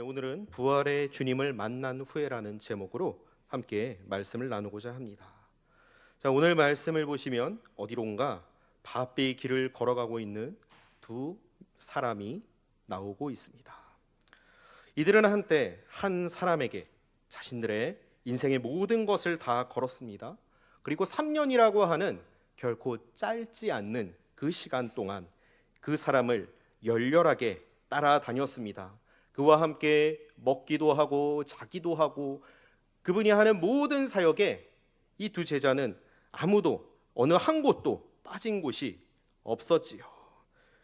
오늘은 부활의 주님을 만난 후에라는 제목으로 함께 말씀을 나누고자 합니다. 자, 오늘 말씀을 보시면 어디론가 바삐 길을 걸어가고 있는 두 사람이 나오고 있습니다. 이들은 한때 한 사람에게 자신들의 인생의 모든 것을 다 걸었습니다. 그리고 3년이라고 하는 결코 짧지 않는 그 시간 동안 그 사람을 열렬하게 따라다녔습니다. 그와 함께 먹기도 하고 자기도 하고 그분이 하는 모든 사역에 이 두 제자는 아무도 어느 한 곳도 빠진 곳이 없었지요.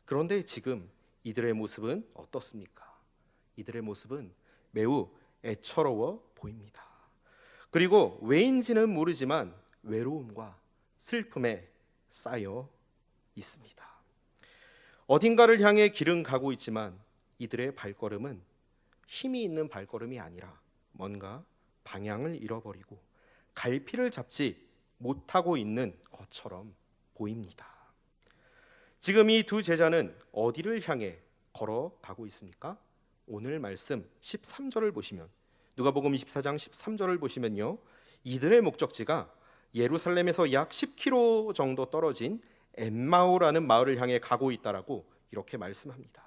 그런데 지금 이들의 모습은 어떻습니까? 이들의 모습은 매우 애처로워 보입니다. 그리고 왜인지는 모르지만 외로움과 슬픔에 쌓여 있습니다. 어딘가를 향해 길은 가고 있지만 이들의 발걸음은 힘이 있는 발걸음이 아니라 뭔가 방향을 잃어버리고 갈피를 잡지 못하고 있는 것처럼 보입니다. 지금 이 두 제자는 어디를 향해 걸어가고 있습니까? 오늘 말씀 13절을 보시면, 누가복음 24장 13절을 보시면요, 이들의 목적지가 예루살렘에서 약 10km 정도 떨어진 엠마오라는 마을을 향해 가고 있다라고 이렇게 말씀합니다.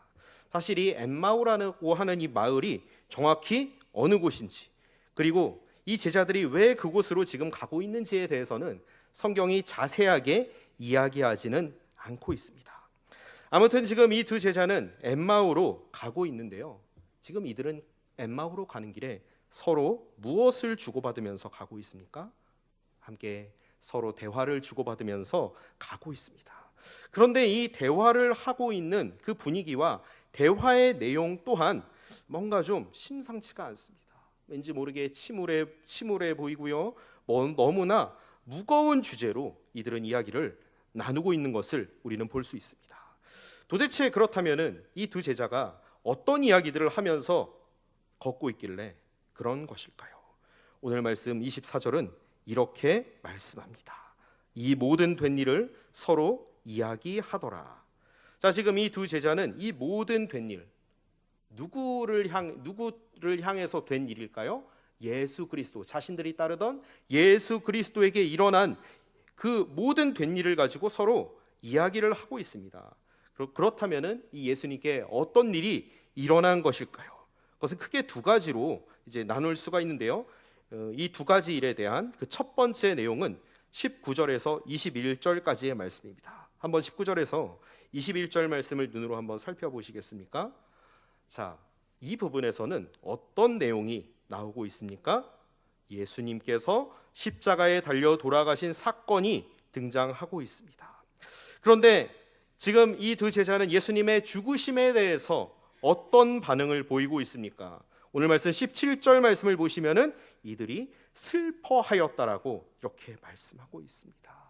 사실 이 엠마오라고 하는 이 마을이 정확히 어느 곳인지, 그리고 이 제자들이 왜 그곳으로 지금 가고 있는지에 대해서는 성경이 자세하게 이야기하지는 않고 있습니다. 아무튼 지금 이 두 제자는 엠마오로 가고 있는데요, 지금 이들은 엠마오로 가는 길에 서로 무엇을 주고받으면서 가고 있습니까? 함께 서로 대화를 주고받으면서 가고 있습니다. 그런데 이 대화를 하고 있는 그 분위기와 대화의 내용 또한 뭔가 좀 심상치가 않습니다. 왠지 모르게 침울해 보이고요, 너무나 무거운 주제로 이들은 이야기를 나누고 있는 것을 우리는 볼 수 있습니다. 도대체 그렇다면은 이 두 제자가 어떤 이야기들을 하면서 걷고 있길래 그런 것일까요? 오늘 말씀 24절은 이렇게 말씀합니다. 이 모든 된 일을 서로 이야기하더라. 자, 지금 이 두 제자는 이 모든 된 일, 누구를 향해서 된 일일까요? 예수 그리스도, 자신들이 따르던 예수 그리스도에게 일어난 그 모든 된 일을 가지고 서로 이야기를 하고 있습니다. 그렇다면은 이 예수님께 어떤 일이 일어난 것일까요? 그것은 크게 두 가지로 이제 나눌 수가 있는데요, 이 두 가지 일에 대한 그 첫 번째 내용은 19절에서 21절까지의 말씀입니다. 한번 19절에서 21절 말씀을 눈으로 한번 살펴보시겠습니까? 자, 이 부분에서는 어떤 내용이 나오고 있습니까? 예수님께서 십자가에 달려 돌아가신 사건이 등장하고 있습니다. 그런데 지금 이 두 제자는 예수님의 죽으심에 대해서 어떤 반응을 보이고 있습니까? 오늘 말씀 17절 말씀을 보시면은 이들이 슬퍼하였다라고 이렇게 말씀하고 있습니다.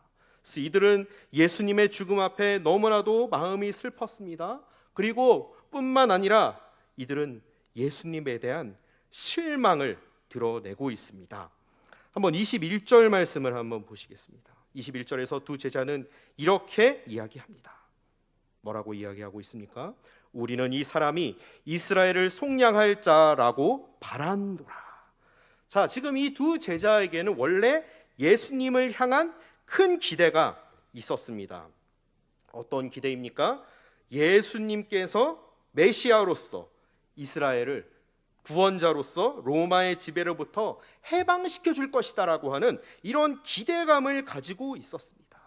그래서 이들은 예수님의 죽음 앞에 너무나도 마음이 슬펐습니다. 그리고 뿐만 아니라 이들은 예수님에 대한 실망을 드러내고 있습니다. 한번 21절 말씀을 한번 보시겠습니다. 21절에서 두 제자는 이렇게 이야기합니다. 뭐라고 이야기하고 있습니까? 우리는 이 사람이 이스라엘을 속량할 자라고 바란도라. 자, 지금 이 두 제자에게는 원래 예수님을 향한 큰 기대가 있었습니다. 어떤 기대입니까? 예수님께서 메시아로서 이스라엘을 구원자로서 로마의 지배로부터 해방시켜 줄 것이다라고 하는 이런 기대감을 가지고 있었습니다.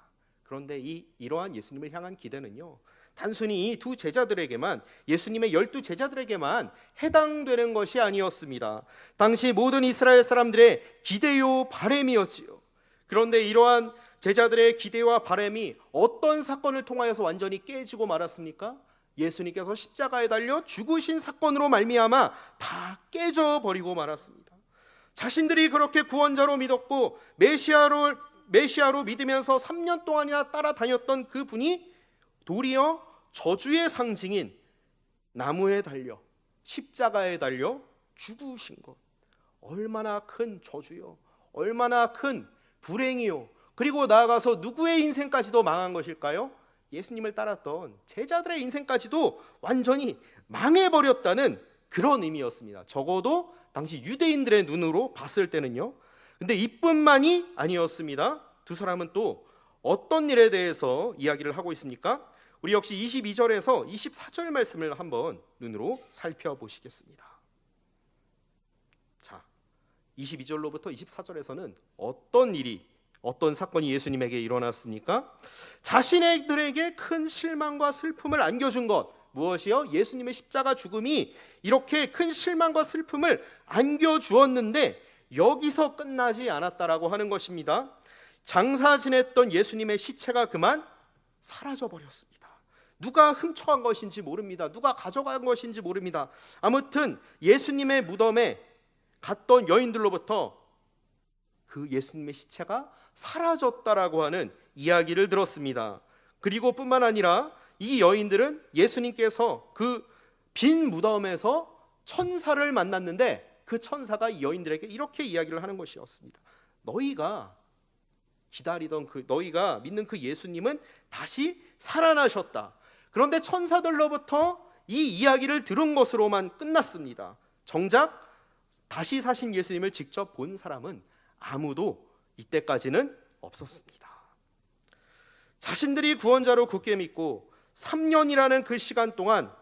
그런데 이러한 예수님을 향한 기대는요, 단순히 이 두 제자들에게만, 예수님의 12제자들에게만 해당되는 것이 아니었습니다. 당시 모든 이스라엘 사람들의 기대요 바램이었지요. 그런데 이러한 제자들의 기대와 바램이 어떤 사건을 통하여서 완전히 깨지고 말았습니까? 예수님께서 십자가에 달려 죽으신 사건으로 말미암아 다 깨져버리고 말았습니다. 자신들이 그렇게 구원자로 믿었고 메시아로 믿으면서 3년 동안이나 따라다녔던 그 분이 도리어 저주의 상징인 나무에 달려, 십자가에 달려 죽으신 것, 얼마나 큰 저주요, 얼마나 큰 불행이요, 그리고 나아가서 누구의 인생까지도 망한 것일까요? 예수님을 따랐던 제자들의 인생까지도 완전히 망해버렸다는 그런 의미였습니다. 적어도 당시 유대인들의 눈으로 봤을 때는요. 근데 이뿐만이 아니었습니다. 두 사람은 또 어떤 일에 대해서 이야기를 하고 있습니까? 우리 역시 22절에서 24절 말씀을 한번 눈으로 살펴보시겠습니다. 자, 22절로부터 24절에서는 어떤 사건이 예수님에게 일어났습니까? 자신들에게 큰 실망과 슬픔을 안겨준 것, 무엇이요? 예수님의 십자가 죽음이 이렇게 큰 실망과 슬픔을 안겨주었는데 여기서 끝나지 않았다라고 하는 것입니다. 장사 지냈던 예수님의 시체가 그만 사라져버렸습니다. 누가 훔쳐간 것인지 모릅니다. 누가 가져간 것인지 모릅니다. 아무튼 예수님의 무덤에 갔던 여인들로부터 그 예수님의 시체가 사라졌다라고 하는 이야기를 들었습니다. 그리고 뿐만 아니라 이 여인들은 예수님께서 그 빈 무덤에서 천사를 만났는데 그 천사가 이 여인들에게 이렇게 이야기를 하는 것이었습니다. 너희가 믿는 그 예수님은 다시 살아나셨다. 그런데 천사들로부터 이 이야기를 들은 것으로만 끝났습니다. 정작 다시 사신 예수님을 직접 본 사람은 아무도 이때까지는 없었습니다. 자신들이 구원자로 굳게 믿고 3년이라는 그 시간 동안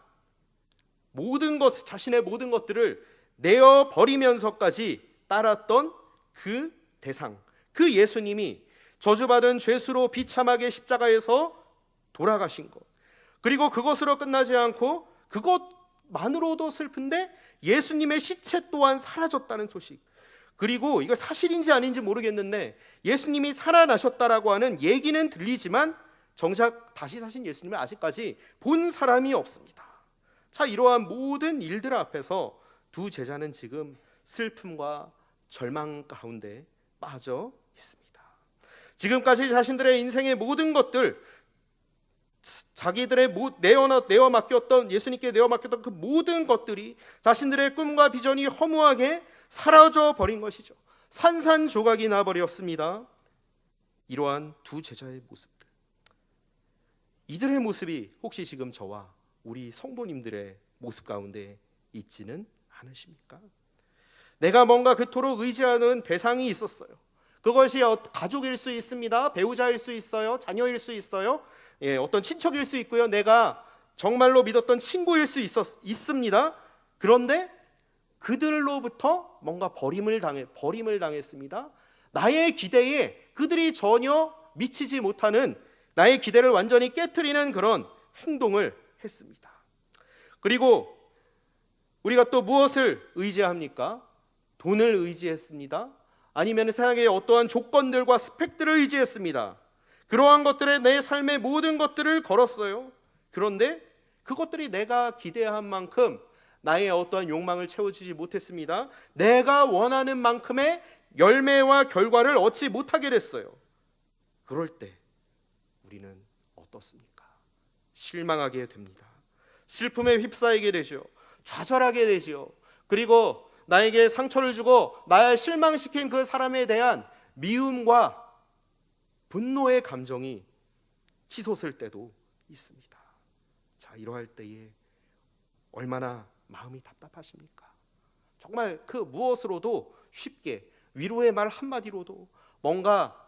자신의 모든 것들을 내어 버리면서까지 따랐던 그 대상, 그 예수님이 저주받은 죄수로 비참하게 십자가에서 돌아가신 것, 그리고 그것으로 끝나지 않고 그것만으로도 슬픈데 예수님의 시체 또한 사라졌다는 소식, 그리고 이거 사실인지 아닌지 모르겠는데 예수님이 살아나셨다라고 하는 얘기는 들리지만 정작 다시 사신 예수님을 아직까지 본 사람이 없습니다. 자, 이러한 모든 일들 앞에서 두 제자는 지금 슬픔과 절망 가운데 빠져 있습니다. 지금까지 자신들의 인생의 모든 것들, 자기들의 예수님께 내어 맡겼던 그 모든 것들이 자신들의 꿈과 비전이 허무하게 사라져 버린 것이죠. 산산조각이 나버렸습니다. 이러한 두 제자의 모습들, 이들의 모습이 혹시 지금 저와 우리 성도님들의 모습 가운데 있지는 않으십니까? 내가 뭔가 그토록 의지하는 대상이 있었어요. 그것이 가족일 수 있습니다. 배우자일 수 있어요. 자녀일 수 있어요. 어떤 친척일 수 있고요. 내가 정말로 믿었던 친구일 수 있습니다. 그런데 그들로부터 뭔가 버림을 당했습니다. 나의 기대에 그들이 전혀 미치지 못하는, 나의 기대를 완전히 깨트리는 그런 행동을 했습니다. 그리고 우리가 또 무엇을 의지합니까? 돈을 의지했습니다. 아니면 세상의 어떠한 조건들과 스펙들을 의지했습니다. 그러한 것들에 내 삶의 모든 것들을 걸었어요. 그런데 그것들이 내가 기대한 만큼 나의 어떠한 욕망을 채워주지 못했습니다. 내가 원하는 만큼의 열매와 결과를 얻지 못하게 됐어요. 그럴 때 우리는 어떻습니까? 실망하게 됩니다. 슬픔에 휩싸이게 되죠. 좌절하게 되죠. 그리고 나에게 상처를 주고 나를 실망시킨 그 사람에 대한 미움과 분노의 감정이 치솟을 때도 있습니다. 자, 이러할 때에 얼마나 마음이 답답하십니까? 정말 그 무엇으로도 쉽게, 위로의 말 한마디로도 뭔가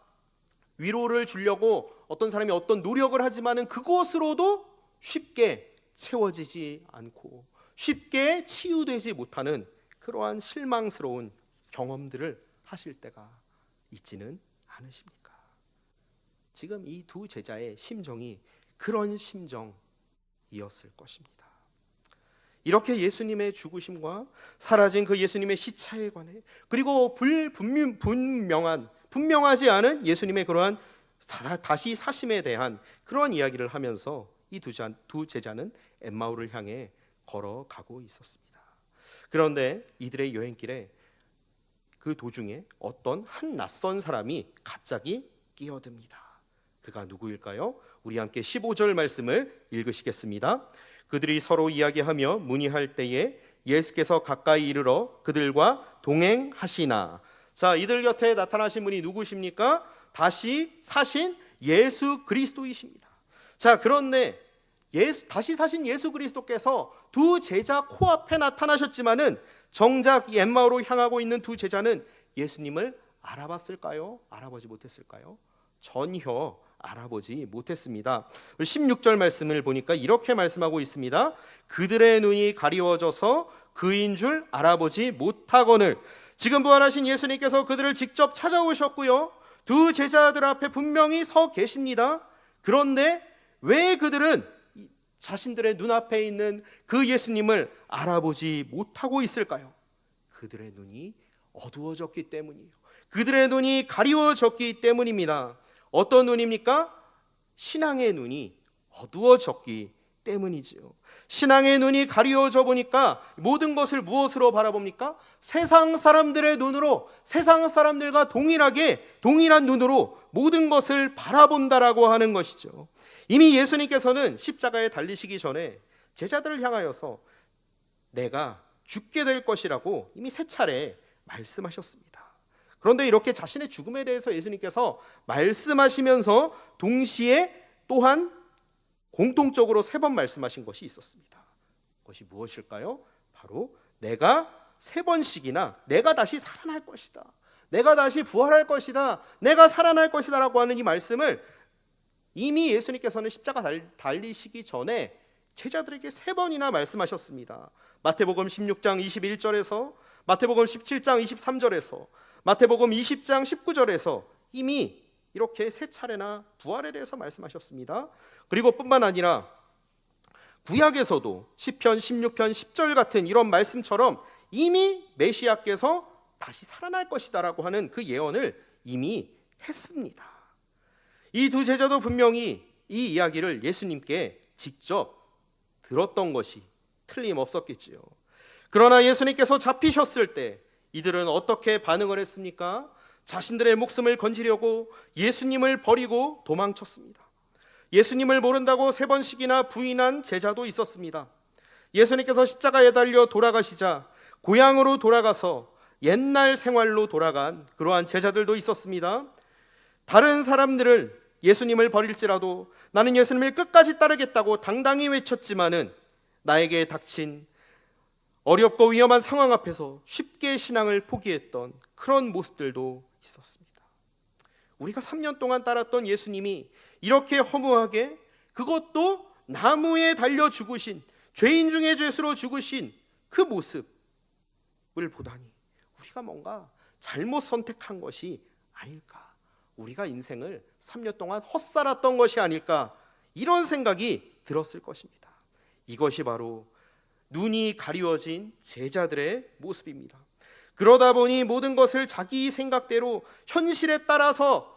위로를 주려고 어떤 사람이 어떤 노력을 하지만은 그것으로도 쉽게 채워지지 않고 쉽게 치유되지 못하는 그러한 실망스러운 경험들을 하실 때가 있지는 않으십니까? 지금 이 두 제자의 심정이 그런 심정이었을 것입니다. 이렇게 예수님의 죽으심과 사라진 그 예수님의 시차에 관해, 그리고 분명하지 않은 예수님의 그러한 다시 사심에 대한 그런 이야기를 하면서 이 두 제자는 엠마오를 향해 걸어가고 있었습니다. 그런데 이들의 여행길에 그 도중에 어떤 한 낯선 사람이 갑자기 끼어듭니다. 그가 누구일까요? 우리 함께 15절 말씀을 읽으시겠습니다. 그들이 서로 이야기하며 문의할 때에 예수께서 가까이 이르러 그들과 동행하시나. 자, 이들 곁에 나타나신 분이 누구십니까? 다시 사신 예수 그리스도이십니다. 자, 그런데 다시 사신 예수 그리스도께서 두 제자 코앞에 나타나셨지만은 정작 엠마오로 향하고 있는 두 제자는 예수님을 알아봤을까요? 알아보지 못했을까요? 전혀 알아보지 못했습니다. 16절 말씀을 보니까 이렇게 말씀하고 있습니다. 그들의 눈이 가리워져서 그인 줄 알아보지 못하거늘. 지금 부활하신 예수님께서 그들을 직접 찾아오셨고요, 두 제자들 앞에 분명히 서 계십니다. 그런데 왜 그들은 자신들의 눈앞에 있는 그 예수님을 알아보지 못하고 있을까요? 그들의 눈이 어두워졌기 때문이에요. 그들의 눈이 가리워졌기 때문입니다. 어떤 눈입니까? 신앙의 눈이 어두워졌기 때문이지요. 신앙의 눈이 가리워져 보니까 모든 것을 무엇으로 바라봅니까? 세상 사람들의 눈으로, 세상 사람들과 동일한 눈으로 모든 것을 바라본다라고 하는 것이죠. 이미 예수님께서는 십자가에 달리시기 전에 제자들을 향하여서 내가 죽게 될 것이라고 이미 세 차례 말씀하셨습니다. 그런데 이렇게 자신의 죽음에 대해서 예수님께서 말씀하시면서 동시에 또한 공통적으로 3번 말씀하신 것이 있었습니다. 그것이 무엇일까요? 바로 내가 3번씩이나 내가 다시 살아날 것이다, 내가 다시 부활할 것이다, 내가 살아날 것이다 라고 하는 이 말씀을 이미 예수님께서는 십자가 달리시기 전에 제자들에게 3번이나 말씀하셨습니다. 마태복음 16장 21절에서, 마태복음 17장 23절에서, 마태복음 20장 19절에서 이미 이렇게 3차례나 부활에 대해서 말씀하셨습니다. 그리고 뿐만 아니라 구약에서도 시편 16편 10절 같은 이런 말씀처럼 이미 메시아께서 다시 살아날 것이다라고 하는 그 예언을 이미 했습니다. 이 두 제자도 분명히 이 이야기를 예수님께 직접 들었던 것이 틀림없었겠지요. 그러나 예수님께서 잡히셨을 때 이들은 어떻게 반응을 했습니까? 자신들의 목숨을 건지려고 예수님을 버리고 도망쳤습니다. 예수님을 모른다고 3번씩이나 부인한 제자도 있었습니다. 예수님께서 십자가에 달려 돌아가시자 고향으로 돌아가서 옛날 생활로 돌아간 그러한 제자들도 있었습니다. 다른 사람들을 예수님을 버릴지라도 나는 예수님을 끝까지 따르겠다고 당당히 외쳤지만은 나에게 닥친 어렵고 위험한 상황 앞에서 쉽게 신앙을 포기했던 그런 모습들도 있었습니다. 우리가 3년 동안 따랐던 예수님이 이렇게 허무하게, 그것도 나무에 달려 죽으신, 죄인 중에 죄수로 죽으신 그 모습을 보다니 우리가 뭔가 잘못 선택한 것이 아닐까, 우리가 인생을 3년 동안 헛살았던 것이 아닐까, 이런 생각이 들었을 것입니다. 이것이 바로 눈이 가리워진 제자들의 모습입니다. 그러다 보니 모든 것을 자기 생각대로 현실에 따라서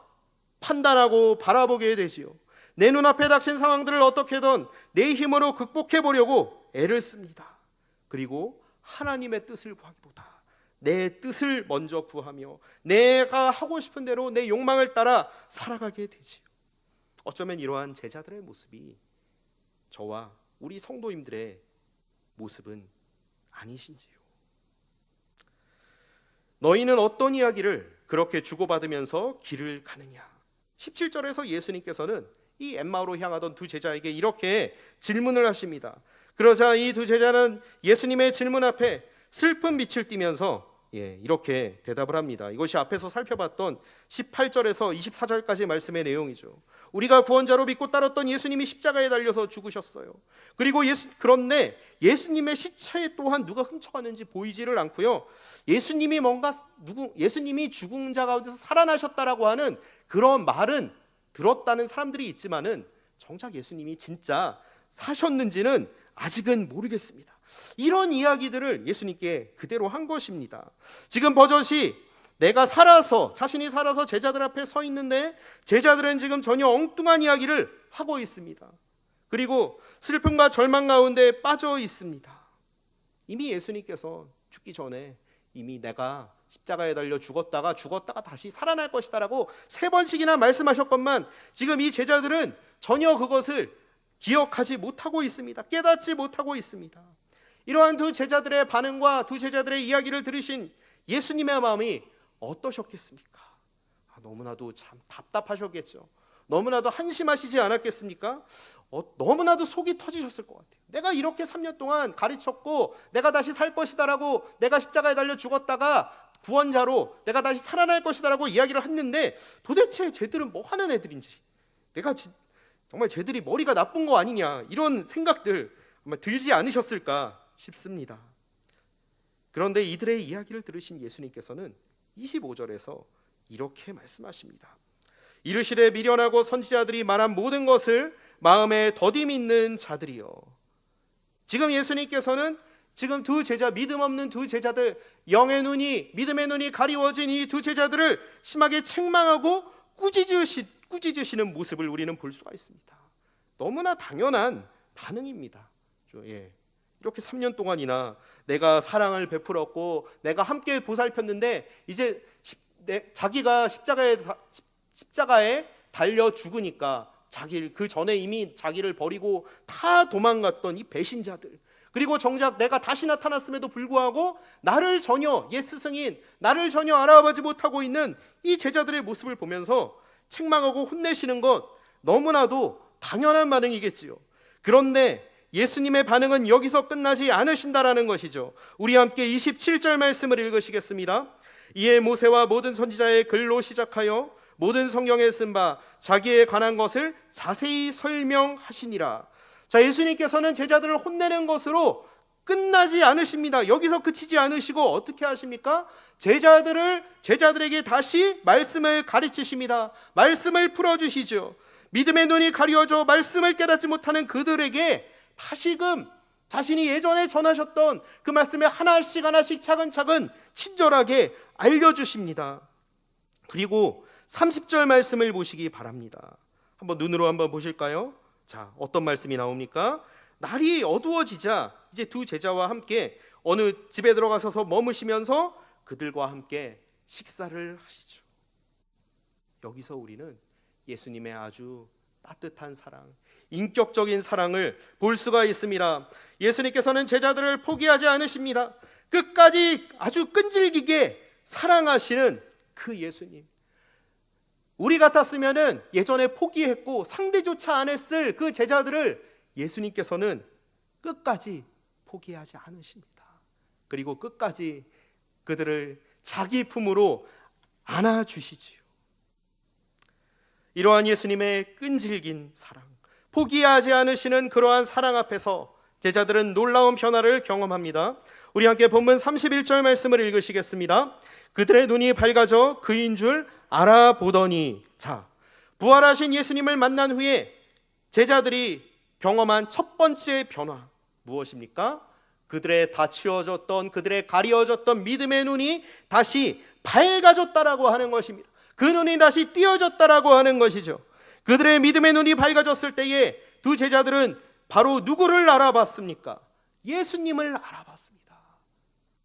판단하고 바라보게 되지요. 내 눈앞에 닥친 상황들을 어떻게든 내 힘으로 극복해 보려고 애를 씁니다. 그리고 하나님의 뜻을 구하기보다 내 뜻을 먼저 구하며 내가 하고 싶은 대로 내 욕망을 따라 살아가게 되지요. 어쩌면 이러한 제자들의 모습이 저와 우리 성도님들의 모습은 아니신지요. 너희는 어떤 이야기를 그렇게 주고받으면서 길을 가느냐. 17절에서 예수님께서는 이 엠마오로 향하던 두 제자에게 이렇게 질문을 하십니다. 그러자 이 두 제자는 예수님의 질문 앞에 슬픈 빛을 띠면서 이렇게 대답을 합니다. 이것이 앞에서 살펴봤던 18절에서 24절까지 말씀의 내용이죠. 우리가 구원자로 믿고 따랐던 예수님이 십자가에 달려서 죽으셨어요. 그리고 그런데 예수님의 시체 또한 누가 훔쳐갔는지 보이지를 않고요. 예수님이 예수님이 죽은 자 가운데서 살아나셨다라고 하는 그런 말은 들었다는 사람들이 있지만은 정작 예수님이 진짜 사셨는지는 아직은 모르겠습니다. 이런 이야기들을 예수님께 그대로 한 것입니다. 지금 버젓이 자신이 살아서 제자들 앞에 서 있는데 제자들은 지금 전혀 엉뚱한 이야기를 하고 있습니다. 그리고 슬픔과 절망 가운데 빠져 있습니다. 이미 예수님께서 죽기 전에 이미 내가 십자가에 달려 죽었다가 다시 살아날 것이다라고 3번씩이나 말씀하셨건만 지금 이 제자들은 전혀 그것을 기억하지 못하고 있습니다. 깨닫지 못하고 있습니다. 이러한 두 제자들의 반응과 두 제자들의 이야기를 들으신 예수님의 마음이 어떠셨겠습니까? 너무나도 참 답답하셨겠죠. 너무나도 한심하시지 않았겠습니까? 너무나도 속이 터지셨을 것 같아요. 내가 이렇게 3년 동안 가르쳤고 내가 다시 살 것이다라고, 내가 십자가에 달려 죽었다가 구원자로 내가 다시 살아날 것이다라고 이야기를 했는데 도대체 쟤들은 뭐 하는 애들인지, 내가 정말 쟤들이 머리가 나쁜 거 아니냐, 이런 생각들 아마 들지 않으셨을까 싶습니다. 그런데 이들의 이야기를 들으신 예수님께서는 25절에서 이렇게 말씀하십니다. 이르시되 미련하고 선지자들이 말한 모든 것을 마음에 더디 믿는 자들이여. 지금 예수님께서는 지금 두 제자, 믿음 없는 두 제자들, 영의 눈이, 믿음의 눈이 가리워진 이 두 제자들을 심하게 책망하고 꾸짖으시는 모습을 우리는 볼 수가 있습니다. 너무나 당연한 반응입니다. 이렇게 3년 동안이나 내가 사랑을 베풀었고 내가 함께 보살폈는데 이제 자기가 십자가에 달려 죽으니까 그 전에 이미 자기를 버리고 다 도망갔던 이 배신자들, 그리고 정작 내가 다시 나타났음에도 불구하고 나를 전혀, 옛 스승인 나를 전혀 알아보지 못하고 있는 이 제자들의 모습을 보면서 책망하고 혼내시는 것 너무나도 당연한 반응이겠지요. 그런데 예수님의 반응은 여기서 끝나지 않으신다라는 것이죠. 우리 함께 27절 말씀을 읽으시겠습니다. 이에 모세와 모든 선지자의 글로 시작하여 모든 성경에 쓴 바 자기에 관한 것을 자세히 설명하시니라. 자, 예수님께서는 제자들을 혼내는 것으로 끝나지 않으십니다. 여기서 그치지 않으시고 어떻게 하십니까? 제자들에게 다시 말씀을 가르치십니다. 말씀을 풀어주시죠. 믿음의 눈이 가려져 말씀을 깨닫지 못하는 그들에게 다시금 자신이 예전에 전하셨던 그 말씀을 하나씩 차근차근 친절하게 알려주십니다. 그리고 30절 말씀을 보시기 바랍니다. 눈으로 한번 보실까요? 자, 어떤 말씀이 나옵니까? 날이 어두워지자 이제 두 제자와 함께 어느 집에 들어가셔서 머무시면서 그들과 함께 식사를 하시죠. 여기서 우리는 예수님의 아주 따뜻한 사랑, 인격적인 사랑을 볼 수가 있습니다. 예수님께서는 제자들을 포기하지 않으십니다. 끝까지 아주 끈질기게 사랑하시는 그 예수님. 우리 같았으면은 예전에 포기했고 상대조차 안 했을 그 제자들을 예수님께서는 끝까지 포기하지 않으십니다. 그리고 끝까지 그들을 자기 품으로 안아주시지요. 이러한 예수님의 끈질긴 사랑, 포기하지 않으시는 그러한 사랑 앞에서 제자들은 놀라운 변화를 경험합니다. 우리 함께 본문 31절 말씀을 읽으시겠습니다. 그들의 눈이 밝아져 그인 줄 알아보더니. 자, 부활하신 예수님을 만난 후에 제자들이 경험한 첫 번째 변화 무엇입니까? 그들의 다 치워졌던, 그들의 가려졌던 믿음의 눈이 다시 밝아졌다라고 하는 것입니다. 그 눈이 다시 띄어졌다라고 하는 것이죠. 그들의 믿음의 눈이 밝아졌을 때에 두 제자들은 바로 누구를 알아봤습니까? 예수님을 알아봤습니다.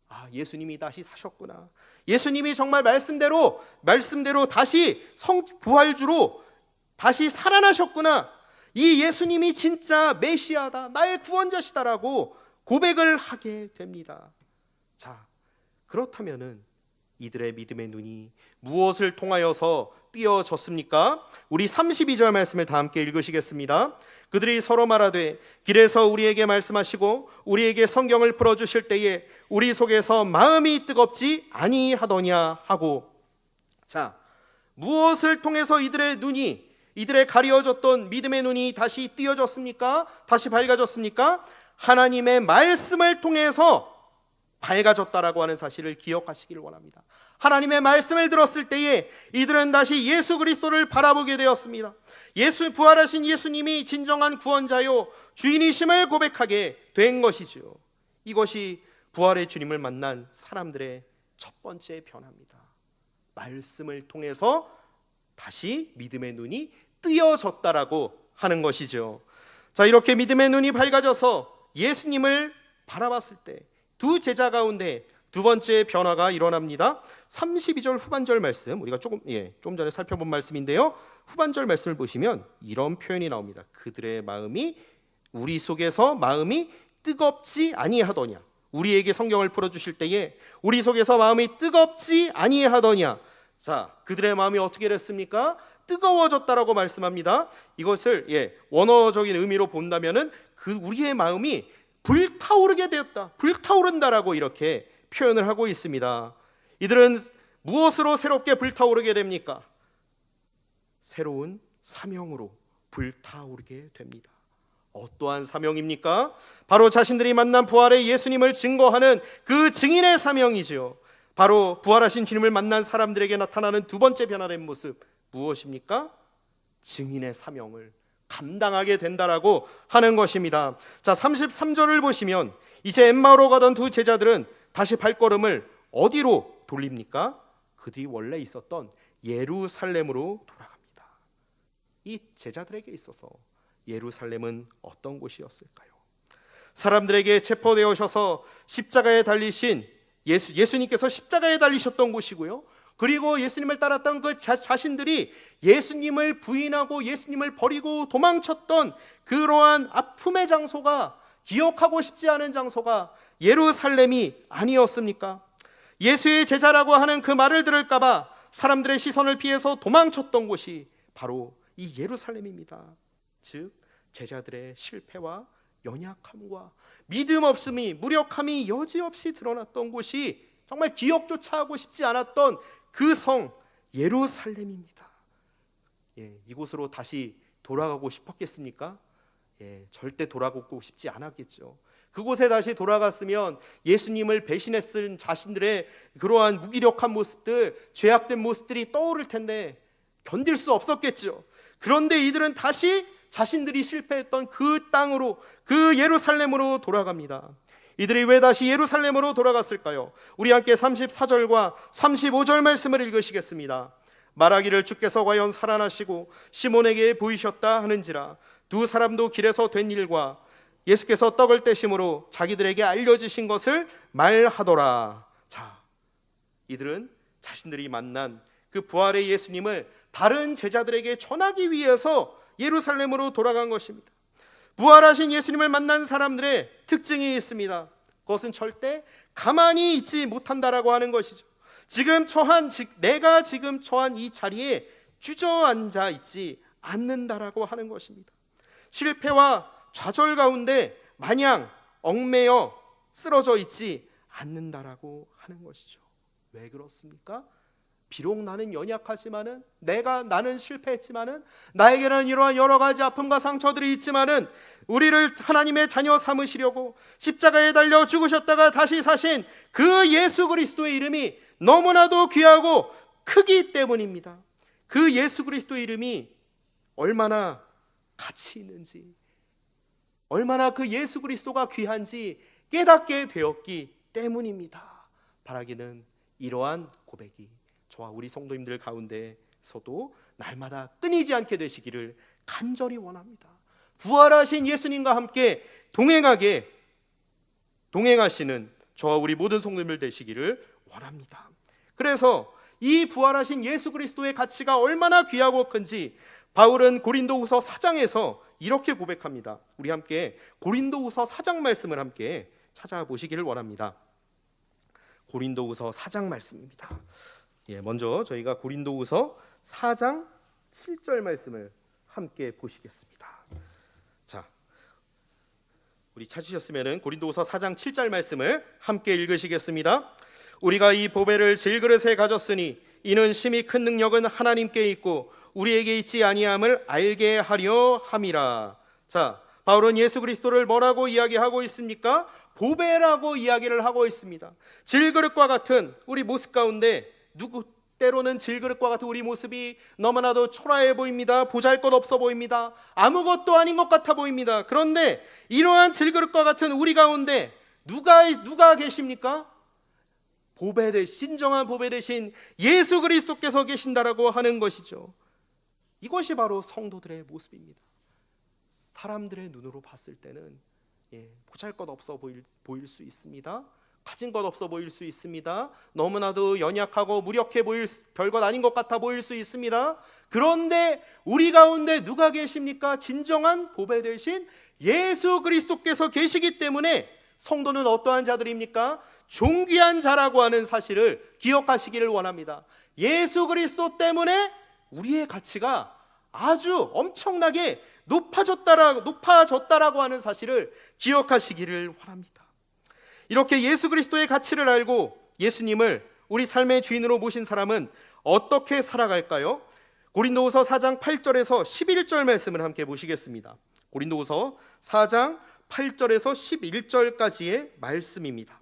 아, 예수님이 다시 사셨구나. 예수님이 정말 말씀대로 다시 부활주로 다시 살아나셨구나. 이 예수님이 진짜 메시아다, 나의 구원자시다라고 고백을 하게 됩니다. 자, 그렇다면은 이들의 믿음의 눈이 무엇을 통하여서 띄어졌습니까? 우리 32절 말씀을 다 함께 읽으시겠습니다. 그들이 서로 말하되 길에서 우리에게 말씀하시고 우리에게 성경을 풀어주실 때에 우리 속에서 마음이 뜨겁지 아니하더냐 하고. 자, 무엇을 통해서 이들의 가려졌던 믿음의 눈이 다시 띄어졌습니까? 다시 밝아졌습니까? 하나님의 말씀을 통해서 밝아졌다라고 하는 사실을 기억하시길 원합니다. 하나님의 말씀을 들었을 때에 이들은 다시 예수 그리스도를 바라보게 되었습니다. 부활하신 예수님이 진정한 구원자요 주인이심을 고백하게 된 것이죠. 이것이 부활의 주님을 만난 사람들의 첫 번째 변화입니다. 말씀을 통해서 다시 믿음의 눈이 뜨여졌다라고 하는 것이죠. 자, 이렇게 믿음의 눈이 밝아져서 예수님을 바라봤을 때 두 제자 가운데 두 번째 변화가 일어납니다. 32절 후반절 말씀, 우리가 좀 전에 살펴본 말씀인데요. 후반절 말씀을 보시면 이런 표현이 나옵니다. 그들의 마음이 우리 속에서 마음이 뜨겁지 아니하더냐. 우리에게 성경을 풀어주실 때에 우리 속에서 마음이 뜨겁지 아니하더냐. 자, 그들의 마음이 어떻게 됐습니까? 뜨거워졌다라고 말씀합니다. 이것을 원어적인 의미로 본다면은 우리의 마음이 불타오르게 되었다, 불타오른다라고 이렇게 표현을 하고 있습니다. 이들은 무엇으로 새롭게 불타오르게 됩니까? 새로운 사명으로 불타오르게 됩니다. 어떠한 사명입니까? 바로 자신들이 만난 부활의 예수님을 증거하는 그 증인의 사명이지요. 바로 부활하신 주님을 만난 사람들에게 나타나는 두 번째 변화된 모습, 무엇입니까? 증인의 사명을 감당하게 된다라고 하는 것입니다. 자, 33절을 보시면 이제 엠마오로 가던 두 제자들은 다시 발걸음을 어디로 돌립니까? 그들이 원래 있었던 예루살렘으로 돌아갑니다. 이 제자들에게 있어서 예루살렘은 어떤 곳이었을까요? 사람들에게 체포되어 오셔서 십자가에 달리신 예수님께서 십자가에 달리셨던 곳이고요, 그리고 예수님을 따랐던 그 자신들이 예수님을 부인하고 예수님을 버리고 도망쳤던 그러한 아픔의 장소가, 기억하고 싶지 않은 장소가 예루살렘이 아니었습니까? 예수의 제자라고 하는 그 말을 들을까봐 사람들의 시선을 피해서 도망쳤던 곳이 바로 이 예루살렘입니다. 즉 제자들의 실패와 연약함과 믿음 없음이, 무력함이 여지없이 드러났던 곳이 정말 기억조차 하고 싶지 않았던 그 성 예루살렘입니다. 이곳으로 다시 돌아가고 싶었겠습니까? 절대 돌아가고 싶지 않았겠죠. 그곳에 다시 돌아갔으면 예수님을 배신했을 자신들의 그러한 무기력한 모습들, 죄악된 모습들이 떠오를 텐데 견딜 수 없었겠죠. 그런데 이들은 다시 자신들이 실패했던 그 땅으로, 그 예루살렘으로 돌아갑니다. 이들이 왜 다시 예루살렘으로 돌아갔을까요? 우리 함께 34절과 35절 말씀을 읽으시겠습니다. 말하기를 주께서 과연 살아나시고 시몬에게 보이셨다 하는지라 두 사람도 길에서 된 일과 예수께서 떡을 떼심으로 자기들에게 알려주신 것을 말하더라. 자, 이들은 자신들이 만난 그 부활의 예수님을 다른 제자들에게 전하기 위해서 예루살렘으로 돌아간 것입니다. 부활하신 예수님을 만난 사람들의 특징이 있습니다. 그것은 절대 가만히 있지 못한다라고 하는 것이죠. 내가 지금 처한 이 자리에 주저앉아 있지 않는다라고 하는 것입니다. 실패와 좌절 가운데 마냥 얽매여 쓰러져 있지 않는다라고 하는 것이죠. 왜 그렇습니까? 비록 나는 연약하지만은, 나는 실패했지만은, 나에게는 이러한 여러 가지 아픔과 상처들이 있지만은, 우리를 하나님의 자녀 삼으시려고 십자가에 달려 죽으셨다가 다시 사신 그 예수 그리스도의 이름이 너무나도 귀하고 크기 때문입니다. 그 예수 그리스도의 이름이 얼마나 가치 있는지, 얼마나 그 예수 그리스도가 귀한지 깨닫게 되었기 때문입니다. 바라기는 이러한 고백이 저와 우리 성도님들 가운데서도 날마다 끊이지 않게 되시기를 간절히 원합니다. 부활하신 예수님과 함께 동행하시는 저와 우리 모든 성도님들 되시기를 원합니다. 그래서 이 부활하신 예수 그리스도의 가치가 얼마나 귀하고 큰지 바울은 고린도후서 4장에서 이렇게 고백합니다. 우리 함께 고린도후서 4장 말씀을 함께 찾아보시기를 원합니다. 고린도후서 4장 말씀입니다. 먼저 저희가 고린도후서 4장 7절 말씀을 함께 보시겠습니다. 자, 우리 찾으셨으면 고린도후서 4장 7절 말씀을 함께 읽으시겠습니다. 우리가 이 보배를 질그릇에 가졌으니 이는 심히 큰 능력은 하나님께 있고 우리에게 있지 아니함을 알게 하려 함이라. 자, 바울은 예수 그리스도를 뭐라고 이야기하고 있습니까? 보배라고 이야기를 하고 있습니다. 질그릇과 같은 우리 모습 가운데 때로는 질그릇과 같은 우리 모습이 너무나도 초라해 보입니다. 보잘것없어 보입니다. 아무것도 아닌 것 같아 보입니다. 그런데 이러한 질그릇과 같은 우리 가운데 누가 계십니까? 진정한 보배 대신 예수 그리스도께서 계신다라고 하는 것이죠. 이것이 바로 성도들의 모습입니다. 사람들의 눈으로 봤을 때는 보잘것없어 보일 수 있습니다. 가진 것 없어 보일 수 있습니다. 너무나도 연약하고 무력해 보일, 별것 아닌 것 같아 보일 수 있습니다. 그런데 우리 가운데 누가 계십니까? 진정한 보배 되신 예수 그리스도께서 계시기 때문에 성도는 어떠한 자들입니까? 존귀한 자라고 하는 사실을 기억하시기를 원합니다. 예수 그리스도 때문에 우리의 가치가 아주 엄청나게 높아졌다라고 하는 사실을 기억하시기를 원합니다. 이렇게 예수 그리스도의 가치를 알고 예수님을 우리 삶의 주인으로 모신 사람은 어떻게 살아갈까요? 고린도후서 4장 8절에서 11절 말씀을 함께 보시겠습니다. 고린도후서 4장 8절에서 11절까지의 말씀입니다.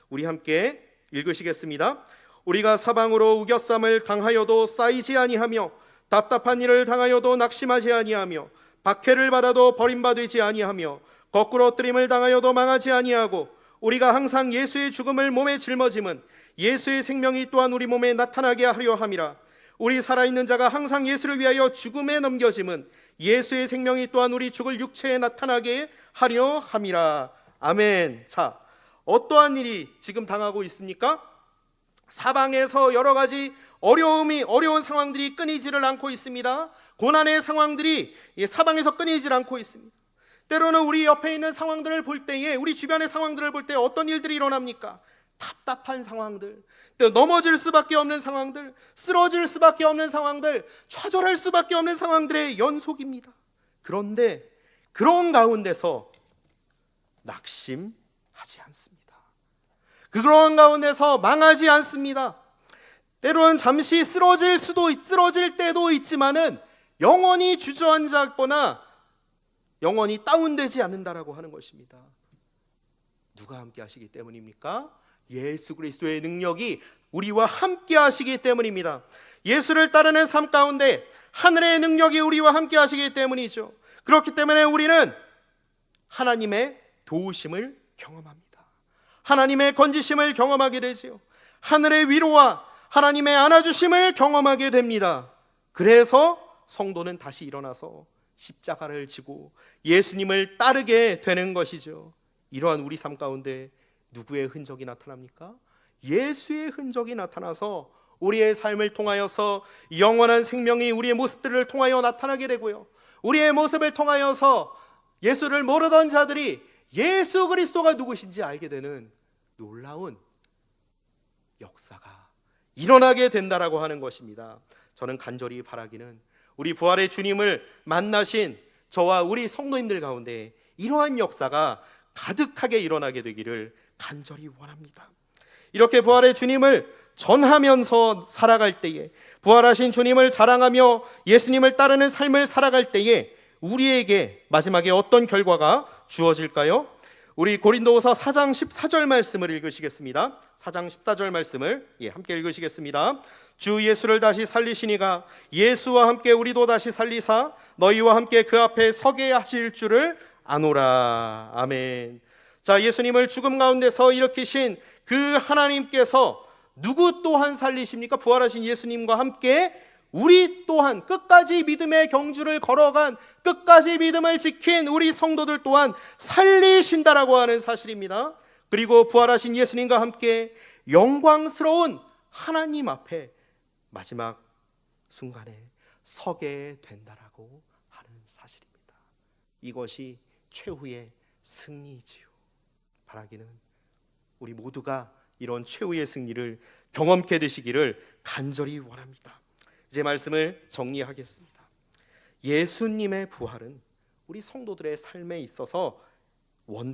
우리 함께 읽으시겠습니다. 우리가 사방으로 우겨쌈을 당하여도 쌓이지 아니하며 답답한 일을 당하여도 낙심하지 아니하며 박해를 받아도 버림받지 아니하며 거꾸로 엎드림을 당하여도 망하지 아니하고 우리가 항상 예수의 죽음을 몸에 짊어짐은 예수의 생명이 또한 우리 몸에 나타나게 하려 함이라. 우리 살아있는 자가 항상 예수를 위하여 죽음에 넘겨짐은 예수의 생명이 또한 우리 죽을 육체에 나타나게 하려 함이라. 아멘. 자, 어떠한 일이 지금 당하고 있습니까? 사방에서 여러 가지 어려운 상황들이 끊이지를 않고 있습니다. 고난의 상황들이 사방에서 끊이질 않고 있습니다. 때로는 우리 옆에 있는 상황들을 볼 때에, 우리 주변의 상황들을 볼 때 어떤 일들이 일어납니까? 답답한 상황들, 또 넘어질 수밖에 없는 상황들, 쓰러질 수밖에 없는 상황들, 좌절할 수밖에 없는 상황들의 연속입니다. 그런데 그런 가운데서 낙심하지 않습니다. 그런 가운데서 망하지 않습니다. 때로는 잠시 쓰러질 때도 있지만은 영원히 주저앉았거나 영원히 다운되지 않는다라고 하는 것입니다. 누가 함께 하시기 때문입니까? 예수 그리스도의 능력이 우리와 함께 하시기 때문입니다. 예수를 따르는 삶 가운데 하늘의 능력이 우리와 함께 하시기 때문이죠. 그렇기 때문에 우리는 하나님의 도우심을 경험합니다. 하나님의 건지심을 경험하게 되지요. 하늘의 위로와 하나님의 안아주심을 경험하게 됩니다. 그래서 성도는 다시 일어나서 십자가를 지고 예수님을 따르게 되는 것이죠. 이러한 우리 삶 가운데 누구의 흔적이 나타납니까? 예수의 흔적이 나타나서 우리의 삶을 통하여서 영원한 생명이 우리의 모습들을 통하여 나타나게 되고요, 우리의 모습을 통하여서 예수를 모르던 자들이 예수 그리스도가 누구신지 알게 되는 놀라운 역사가 일어나게 된다라고 하는 것입니다. 저는 간절히 바라기는 우리 부활의 주님을 만나신 저와 우리 성도님들 가운데 이러한 역사가 가득하게 일어나게 되기를 간절히 원합니다. 이렇게 부활의 주님을 전하면서 살아갈 때에, 부활하신 주님을 자랑하며 예수님을 따르는 삶을 살아갈 때에 우리에게 마지막에 어떤 결과가 주어질까요? 우리 고린도후서 4장 14절 말씀을 읽으시겠습니다. 4장 14절 말씀을 함께 읽으시겠습니다. 주 예수를 다시 살리시니가 예수와 함께 우리도 다시 살리사 너희와 함께 그 앞에 서게 하실 줄을 아노라. 아멘. 자, 예수님을 죽음 가운데서 일으키신 그 하나님께서 누구 또한 살리십니까? 부활하신 예수님과 함께 우리 또한 끝까지 믿음의 경주를 걸어간, 끝까지 믿음을 지킨 우리 성도들 또한 살리신다라고 하는 사실입니다. 그리고 부활하신 예수님과 함께 영광스러운 하나님 앞에 마지막 순간에 서게 된다라고 하는 사실입니다. 이것이 최후의 승리이지요. 바라기는 우리 모두가 이런 최후의 승리를 경험케 되시기를 간절히 원합니다. 이제 말씀을 정리하겠습니다. 예수님의 부활은 우리 성도들의 삶에 있어서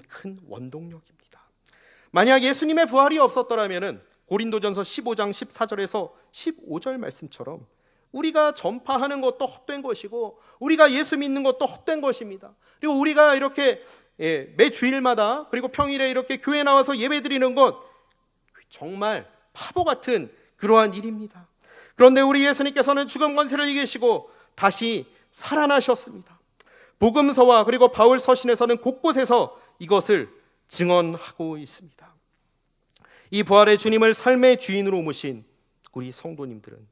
큰 원동력입니다. 만약 예수님의 부활이 없었더라면 고린도전서 15장 14절에서 15절 말씀처럼 우리가 전파하는 것도 헛된 것이고 우리가 예수 믿는 것도 헛된 것입니다. 그리고 우리가 이렇게 매 주일마다 그리고 평일에 이렇게 교회 나와서 예배 드리는 것 정말 바보 같은 그러한 일입니다. 그런데 우리 예수님께서는 죽음 권세를 이기시고 다시 살아나셨습니다. 복음서와 그리고 바울 서신에서는 곳곳에서 이것을 증언하고 있습니다. 이 부활의 주님을 삶의 주인으로 모신 우리 성도님들은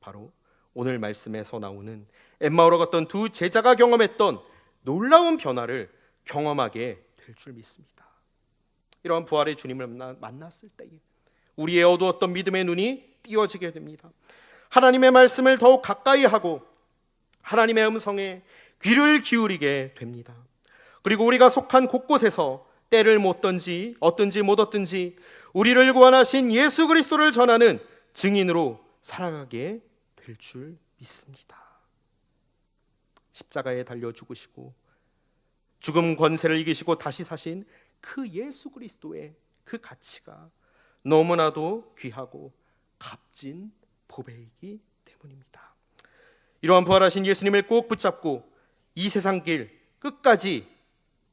바로 오늘 말씀에서 나오는 엠마오로 갔던 두 제자가 경험했던 놀라운 변화를 경험하게 될 줄 믿습니다. 이러한 부활의 주님을 만났을 때에 우리의 어두웠던 믿음의 눈이 띄어지게 됩니다. 하나님의 말씀을 더욱 가까이 하고 하나님의 음성에 귀를 기울이게 됩니다. 그리고 우리가 속한 곳곳에서 때를 못 얻든지 못 얻든지 우리를 구원하신 예수 그리스도를 전하는 증인으로 살아가게 될 줄 믿습니다. 십자가에 달려 죽으시고 죽음 권세를 이기시고 다시 사신 그 예수 그리스도의 그 가치가 너무나도 귀하고 값진 보배이기 때문입니다. 이러한 부활하신 예수님을 꼭 붙잡고 이 세상 길 끝까지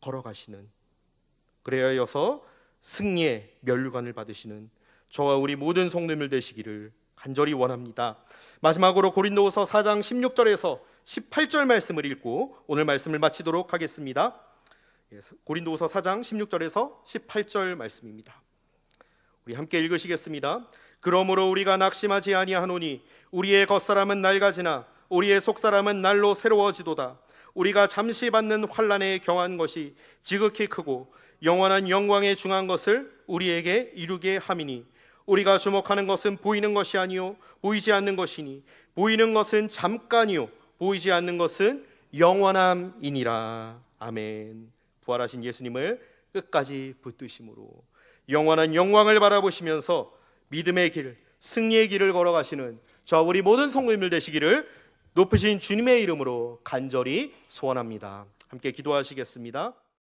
걸어가시는, 그래야여서 승리의 면류관을 받으시는 저와 우리 모든 성도님들 되시기를 간절히 원합니다. 마지막으로 고린도후서 4장 16절에서 18절 말씀을 읽고 오늘 말씀을 마치도록 하겠습니다. 고린도후서 4장 16절에서 18절 말씀입니다. 우리 함께 읽으시겠습니다. 그러므로 우리가 낙심하지 아니하노니 우리의 겉사람은 낡아지나 우리의 속사람은 날로 새로워지도다. 우리가 잠시 받는 환난에 경한 것이 지극히 크고 영원한 영광에 중한 것을 우리에게 이루게 함이니 우리가 주목하는 것은 보이는 것이 아니요 보이지 않는 것이니 보이는 것은 잠깐이요 보이지 않는 것은 영원함이니라. 아멘. 부활하신 예수님을 끝까지 붙드심으로 영원한 영광을 바라보시면서 믿음의 길, 승리의 길을 걸어가시는 저 우리 모든 성도님들 되시기를 높으신 주님의 이름으로 간절히 소원합니다. 함께 기도하시겠습니다.